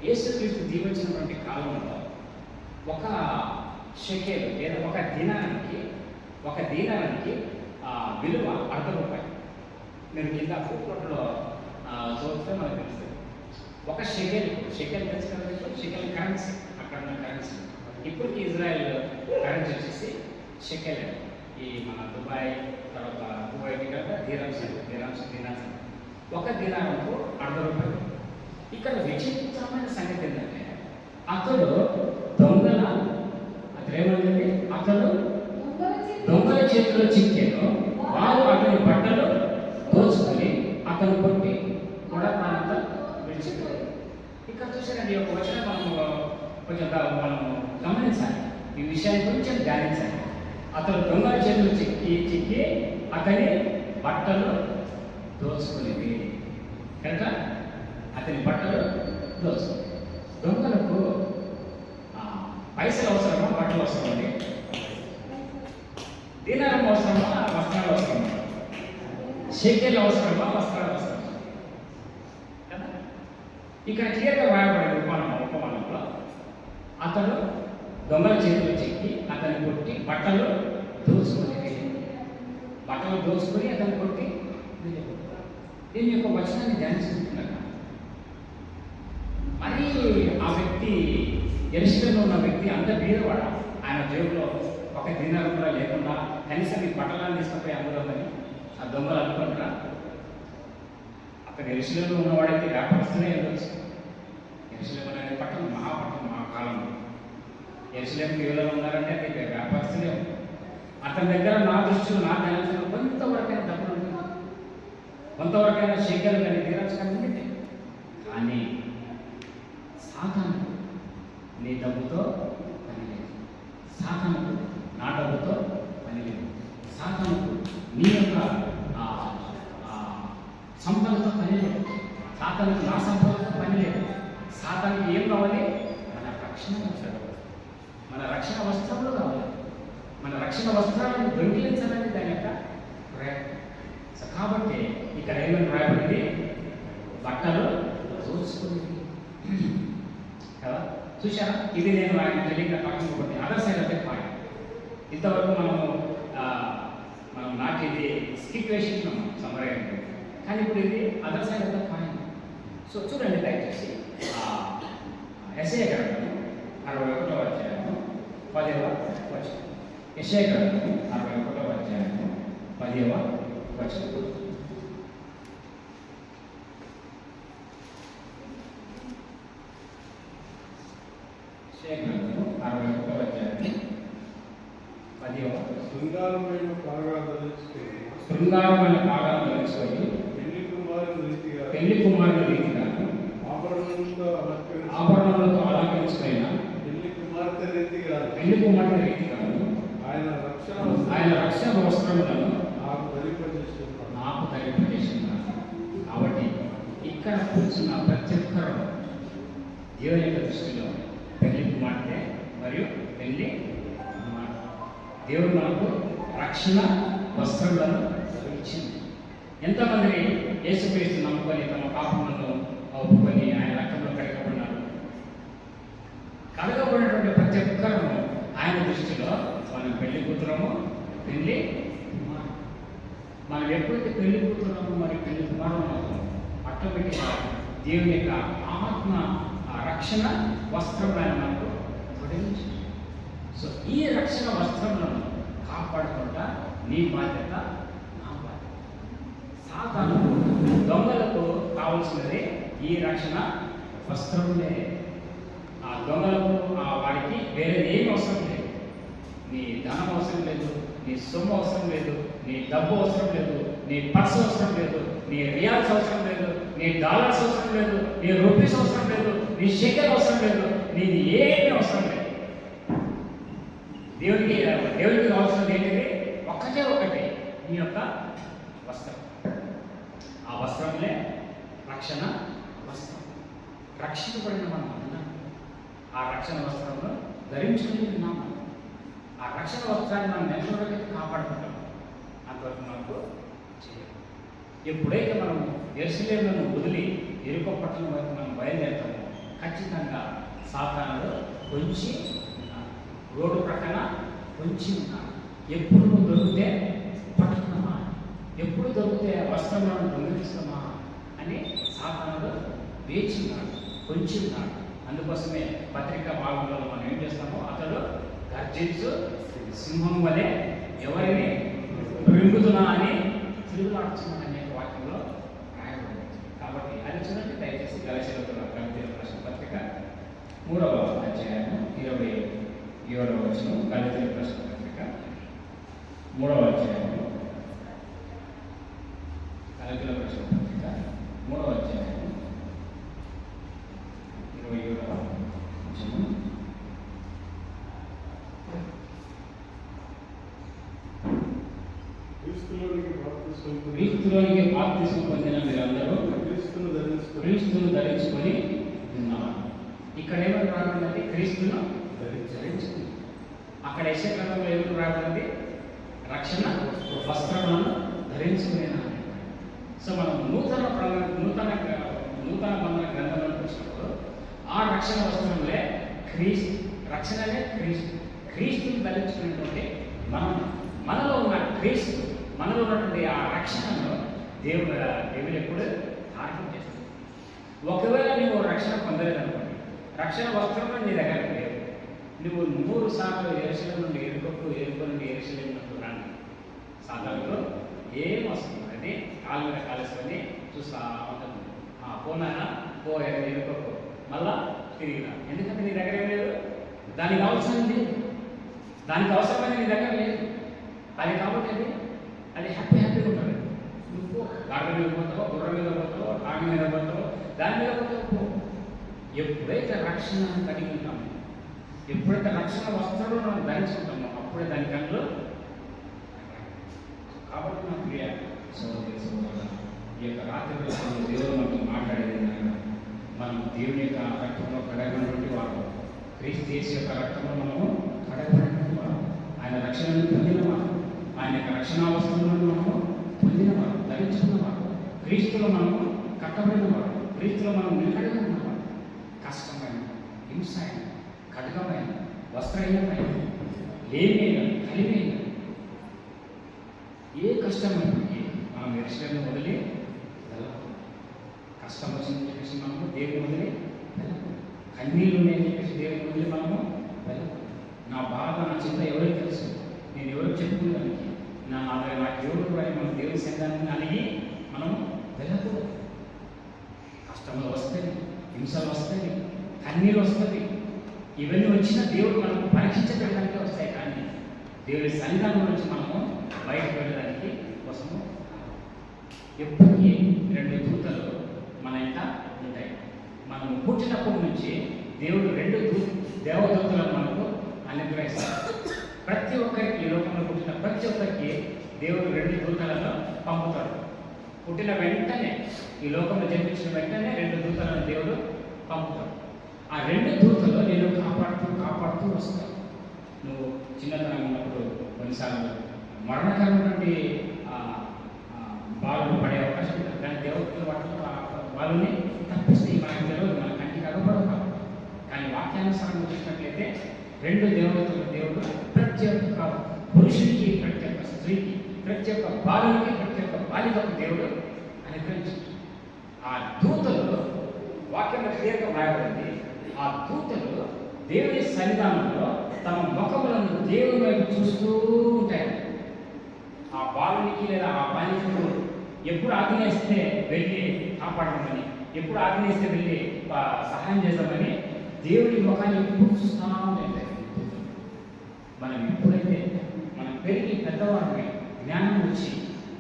S1: యేసుక్రీస్తు జీవించినటువంటి కాలంలో ఒక షెకెల్ లేదా ఒక దీనానికి విలువ ₹1. మీరు కింద ఫుట్‌నోట్లో చూస్తే మనకు తెలుస్తుంది. ఒక షెకెల్ తెలుసు కదా, షెకెల్ కరెన్సీ, అక్కడ ఉన్న కరెన్సీ. ఇప్పటికి ఇజ్రాయెల్ కరెన్సీ వచ్చేసి షెకెల్. ఈ మన దుబాయ్ తర్వాత కువైట్ కదా దీనార్స్. ఒక దీనారంకు ₹1. ఇక్కడ విచిత్రమైన సంగతి ఏంటంటే అతడు దొంగల చేతిలో చిక్కాను. వారు అతని బట్టలు దోచుకొని అతను కొట్టి కూడా ప్రాణంతో విడిచిపోయారు. ఇక్కడ చూసారండి, ఒక వచనం మనం గమనించాలి, ఈ విషయాన్ని కొంచెం ధ్యానించాలి. అతను దొంగల చేతులు చిక్కి అతని బట్టలు దోచుకునేవి కనుక అతని బట్టలు దోచుకుని. దొంగలకు పైసలు అవసరమా, బట్టలు అవసరమండి? దీనారం అవసరమా, వస్త్రాలు అవసరమా? షెకెల్ అవసరమా, వస్త్రాలు అవసరమా? కదా ఇక్కడ క్లియర్గా రాయబడింది ఉపమానంలో. అతడు దొంగల చేతులు చెక్కి అతన్ని కొట్టి బట్టలు దోచుకుని అతన్ని కొట్టి దీని యొక్క వచనాన్ని ధ్యానించుకుంటున్నాను. మరి ఆ వ్యక్తి, ఎరుసలేములో ఉన్న వ్యక్తి అంత బీదవాడ. ఆయన జేబులో ఒక దీనారు కూడా లేకుండా కనీసం ఈ బట్టలను తీసుకుపోయి అమ్ముదామని ఆ దొంగలు అనుకుంటారా? అక్కడ ఎరుసలేములో ఉన్నవాడైతే వ్యాపారస్తులే ఉండొచ్చు. ఎరుసలేము అనేది పట్టణం, మహాపట్టణం, మహాకాలంలో. ఎరుసలేముకి ఎవరు ఉన్నారంటే అది వ్యాపారస్తులే. అతని దగ్గర నా దృష్టిలో, నా ధ్యానంలో కొంతవరకైనా డబ్బులు ఉంటుంది, కొంతవరకైనా షెకెల్ కానీ దీనార్స్ కానీ ఉంటుంది. కానీ సాతానుకు నీ డబ్బుతో పని లేదు, సాతానుకు నా డబ్బుతో పని లేదు, సాతానుకు నీ యొక్క సంపదతో పని లేదు, సాతానుకు నా సంపదతో పని లేదు. సాతానుకు ఏం కావాలి? మన రక్షణ వస్త్రాలు, మన రక్షణ వస్త్రములు కావాలి. మన రక్షణ వస్త్రాలను దొంగిలించాలని దాని యొక్క ప్రయత్నం. కాబట్టి ఇక్కడ ఏమని రాయబడింది? బట్టలు దోచుకునేది కదా. చూసారా, ఇది నేను ఆయన తెలియక పక్కన other side of the point. ఇంతవరకు మనం నాకు ఇది స్కిప్ వేసినాం సమ్మర్ అయింది, కానీ ఇప్పుడు ఇది other side of the point. So చూడండి దయచేసి యెషయా గ్రంథము 61వ అధ్యాయము 10వ వచనం. యెషయా గ్రంథము 61వ అధ్యాయము 10వ వచనం.
S3: శృంగారమైన
S1: పాగాలను ధరించుకొని పెళ్లి కుమారుని రీతిగా ఆభరణములతో అలంకరించుకున్న పెళ్లి కుమార్తె రీతిగా ఆయన రక్షణ వస్త్రములను నాకు ధరింపజేస్తున్నారు. కాబట్టి ఇక్కడ కూర్చున్న ప్రతి ఒక్కరు దేవుని యొక్క దృష్టిలో పెళ్లి కుమార్తె మరియు పెళ్లి కుమార్తె. దేవుడు మనకు రక్షణ వస్త్రములను ఇచ్చింది. ఎంతమంది యేసుక్రీస్తు నమ్ముకొని తమ పాపములను ఒప్పుకొని ఆయన రక్తంలో కడగబడినారు? కడగబడినటువంటి ప్రతి ఒక్కరూ ఆయన దృష్టిలో మనం పెళ్లి కూతురము, పెళ్లి కుమారుడు. మనం ఎప్పుడైతే పెళ్లి కూతురము మరియు పెళ్లి కుమారుడు అవుతామో ఆటోమేటిక్గా దేవుని యొక్క ఆత్మ రక్షణ వస్త్రం ఆయన మనకు తొలగించింది. సో ఈ రక్షణ వస్త్రములను కాపాడుకుంటా నీ బాధ్యత, నా బాధ్యత. సాతాను దొంగలకు కావలసినది ఈ రక్షణ వస్త్రములే. ఆ ఆ దొంగలకు వాడికి వేరే ఏం అవసరం లేదు. నీ ధనం అవసరం లేదు, నీ సొమ్ము అవసరం లేదు, నీ డబ్బు అవసరం లేదు, నీ పర్స్ అవసరం లేదు, నీ రియాల్స్ అవసరం లేదు, నీ డాలర్స్ అవసరం లేదు, నీ రూపీస్ అవసరం లేదు, నీ షెకెల్ అవసరం లేదు, నీది ఏమీ అవసరం లేదు. దేవునికి కావాల్సినది ఏంటిది? ఒకటే నీ యొక్క వస్త్రం. ఆ వస్త్రంలే రక్షణ వస్త్రం. రక్షించబడిన మనం అన్నాం. ఆ రక్షణ వస్త్రంలో ధరించుకుని ఉన్నాం. ఆ రక్షణ వస్త్రాన్ని మనం నెలవరకైతే కాపాడుకుంటాం. అంతవరకు మనకు చేయాలి. ఎప్పుడైతే మనం యెరూషలేమును వదిలి యెరికో పట్టణం వరకు మనం బయలుదేరుతామో ఖచ్చితంగా సాతానుడు పొంచి ఉన్నాడు. రోడ్డు ప్రక్కన పొంచి ఉన్నాడు. ఎప్పుడు నువ్వు దొరికితే పట్టుకున్నామా, ఎప్పుడు దొరికితే వస్త్రంలో దొంగిలిస్తామా అని సాతానుడు వేచి ఉన్నాడు, పొంచి ఉన్నాడు. అందుకోసమే పత్రికా భాగంలో మనం ఏం చేస్తామో అతడు గర్జించు సింహం వలె ఎవరిని రింగుతున్నా అని తిరుగులాడుతున్నాడు అనే వాక్యంలో రాయబడింది. కాబట్టి అది చూడండి దయచేసి గలతీయులకు రాసిన పత్రిక 3వ అధ్యాయము 27వ వచనం. గలతీయులకు రాసిన పత్రిక 3వ అధ్యాయము గలతీయులకు రాసిన పత్రిక 3వ అధ్యాయము 27వ వచనం. క్రీస్తులోనికి బాప్తిస్మం పొందిన మీరందరూ క్రీస్తును ధరించుకొని ఉన్నారు. ఇక్కడ ఏమని రాబడిందంటే క్రీస్తును ధరించుకుని. అక్కడ యెషయా ఏమని రాబడింది? రక్షణ వస్త్రములను ధరించుకునేనా. సో మనం నూతన బంధన గ్రంథంలోకి వచ్చినప్పుడు ఆ రక్షణ వస్త్రంలో రక్షణనే క్రీస్తుని ధరించుకునేటువంటి మనలో ఉన్న క్రీస్తు, మనలో ఉన్నటువంటి ఆ రక్షణను దేవుడు ఎప్పుడు ఆర్పణ చేస్తాడు. ఒకవేళ నువ్వు రక్షణ పొందలేదనుకోండి, రక్షణ వస్త్రంలో నీ దగ్గర లేవు, నువ్వు 3 సార్లు యెరూషలేము నుండి ఎరుకో నుండి యెరూషలేము రాండి, సాధారణలో ఏం వస్తుంది అది కాళ్ళ మీద కాలేసుకొని చూస్తా ఉంటుంది. పోనాయన పో ఎరుకోకు, మళ్ళా తిరిగిరా. ఎందుకంటే నీ దగ్గర ఏం లేదు, దానికి అవసరం లేదు, దానికి అవసరమైన నీ దగ్గర లేదు. అది కాబట్టి అది హ్యాపీగా ఉంటుంది. నువ్వు గాడి మీద పోతావో, గుర్ర మీద పోతావో, ఆమె మీద పోతావో, దాని మీద పోతావో. ఎప్పుడైతే రక్షణ కలిగి ఉంటామో, ఎప్పుడైతే రక్షణ వస్త్రంలో మనం ధరించుకుంటామో అప్పుడే దాని కళ్ళు. కాబట్టి నా ప్రియ సోదరి సోదరుల, ఈ యొక్క రాత్రి దేవుడు మనతో మాట్లాడేది మనం దేవుని యొక్క రక్తంలో కడగబడినటువంటి వారు, క్రీస్తు యేసు యొక్క రక్తంలో మనము కడగబడినటువంటి వారు, ఆయన రక్షణను పొందినవారు, ఆయన యొక్క రక్షణ వస్త్రములను మనము పొందినవారు, ధరించుకున్నవారు, క్రీస్తులో మనము కట్టబడినవారు, క్రీస్తులో మనం నిలకడగా ఉన్నవారు. కష్టమైన, హింసైన, ఖడ్గమైన, వస్త్రహీనమైన, లేమైన, కలిమైన ఏ కష్టమైనప్పటికీ మనం యెరూషలేమును వదిలి వెళ్ళకూడదు. కష్టం వచ్చిందని చెప్పేసి మనము దేవుని వదిలి వెళ్ళకూడదు. కన్నీళ్ళు ఉన్నాయని చెప్పేసి దేవుని వదిలి మనము వెళ్ళకూడదు. నా బాధ, నా చింత ఎవరికి తెలుసు, నేను ఎవరికి చెప్పుకునేదానికి, నాకు ఎవరు అని మనం దేవుని సంఘాన్ని అడిగి మనము వెళ్ళకూడదు. కష్టంలో వస్తుంది, హింసలు వస్తుంది, కన్నీళ్ళు వస్తుంది. ఇవన్నీ వచ్చినా దేవుడు మనకు పరీక్షించడానికి వస్తాయి, కానీ దేవుడి సన్నిధానం నుంచి మనము బయటకు వెళ్ళడానికి కోసము ఎప్పటికీ 2 దూతలు మన ఇంట ఉంటాయి. మనము పుట్టినప్పటి నుంచి దేవుడు 2 దేవదూతలను మనకు అనుగ్రహిస్తాడు. ప్రతి ఒక్కరికి, ఈ లోకంలో పుట్టిన ప్రతి ఒక్కరికి దేవుడు 2 దూతలను పంపుతాడు. పుట్టిన వెంటనే, ఈ లోకంలో జన్మించిన వెంటనే 2 దూతలను దేవుడు పంపుతాడు. ఆ 2 దూతలు నేను కాపాడుతూ వస్తాను. నువ్వు చిన్నతనం ఉన్నప్పుడు కొన్నిసార్లు మరణకరమైనటువంటి బాలును పడే అవకాశం ఉంటుంది, కానీ దేవుడు వాటిలో వాళ్ళని తప్పిస్తే మనకు తెలియదు, మన కంటికి అగపడవు. కానీ వాక్యానుసారం చూసినట్లయితే 2 దేవతలు దేవుడు ప్రతి ఒక్క పురుషునికి, ప్రతి ఒక్క స్త్రీకి, ప్రతి ఒక్క బాలునికి, ప్రతి ఒక్క బాలికకు దేవుడు అనుగ్రహించాడు. ఆ దూతలు వాక్యంలో క్లియర్గా వ్రాయబడింది. ఆ దూతలు దేవుని సన్నిధానంలో తమ ముఖములను దేవుని వైపు చూస్తూ ఉంటాయి. ఆ బాలునికి లేదా ఆ బాలికకు ఎప్పుడు ఆజ్ఞయిస్తే వెళ్ళి కాపాడమని, ఎప్పుడు ఆజ్ఞయిస్తే వెళ్ళి సహాయం చేద్దామని దేవుని ముఖాన్ని ఎప్పుడు చూస్తూ ఉంటాయి. మనం ఎప్పుడైతే మనం పెరిగి పెద్దవాడిని జ్ఞానం వచ్చి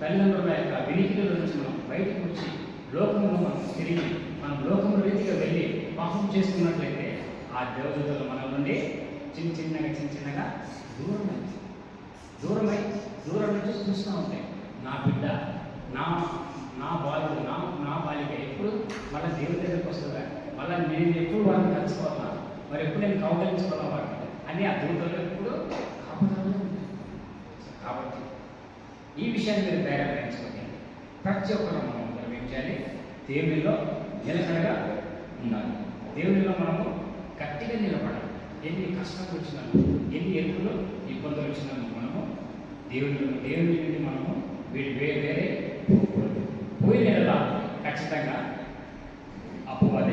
S1: తల్లిదండ్రుల యొక్క వెలికిలో నుంచి మనం బయటకు వచ్చి లోకంలో మనం తిరిగి మనం లోకం రీతిగా వెళ్ళి పాపం చేసుకున్నట్లయితే ఆ దేవదూతలు మన నుండి చిన్నగా దూరం నుంచి చూస్తూ ఉంటాయి. నా బిడ్డ నా బాలుడు నా బాలిక ఎప్పుడు మళ్ళీ దేవుడి దగ్గరికి వస్తుందా, మళ్ళీ నేను ఎప్పుడు వారిని కలుసుకోవాలా, మరి ఎప్పుడు నేను కౌగలించుకోవాలా వాడిని అని ఆ దూతలు ఎప్పుడు కాపుదలలో ఉంటాయి. కాబట్టి ఈ విషయాన్ని మీరు ధైర్యం పెంచుకొని ప్రతి ఒక్కరు మనం ఏం చేయాలి, దేవునిలో నిలకడగా ఉండాలి. దేవునిలో మనము గట్టిగా నిలబడాలి. ఎన్ని కష్టాలు వచ్చినా, ఎన్ని ఎరుపులు ఇబ్బందులు వచ్చినా మనము దేవుని నుండి మనము వేరే పోయిన ఖచ్చితంగా అపవాది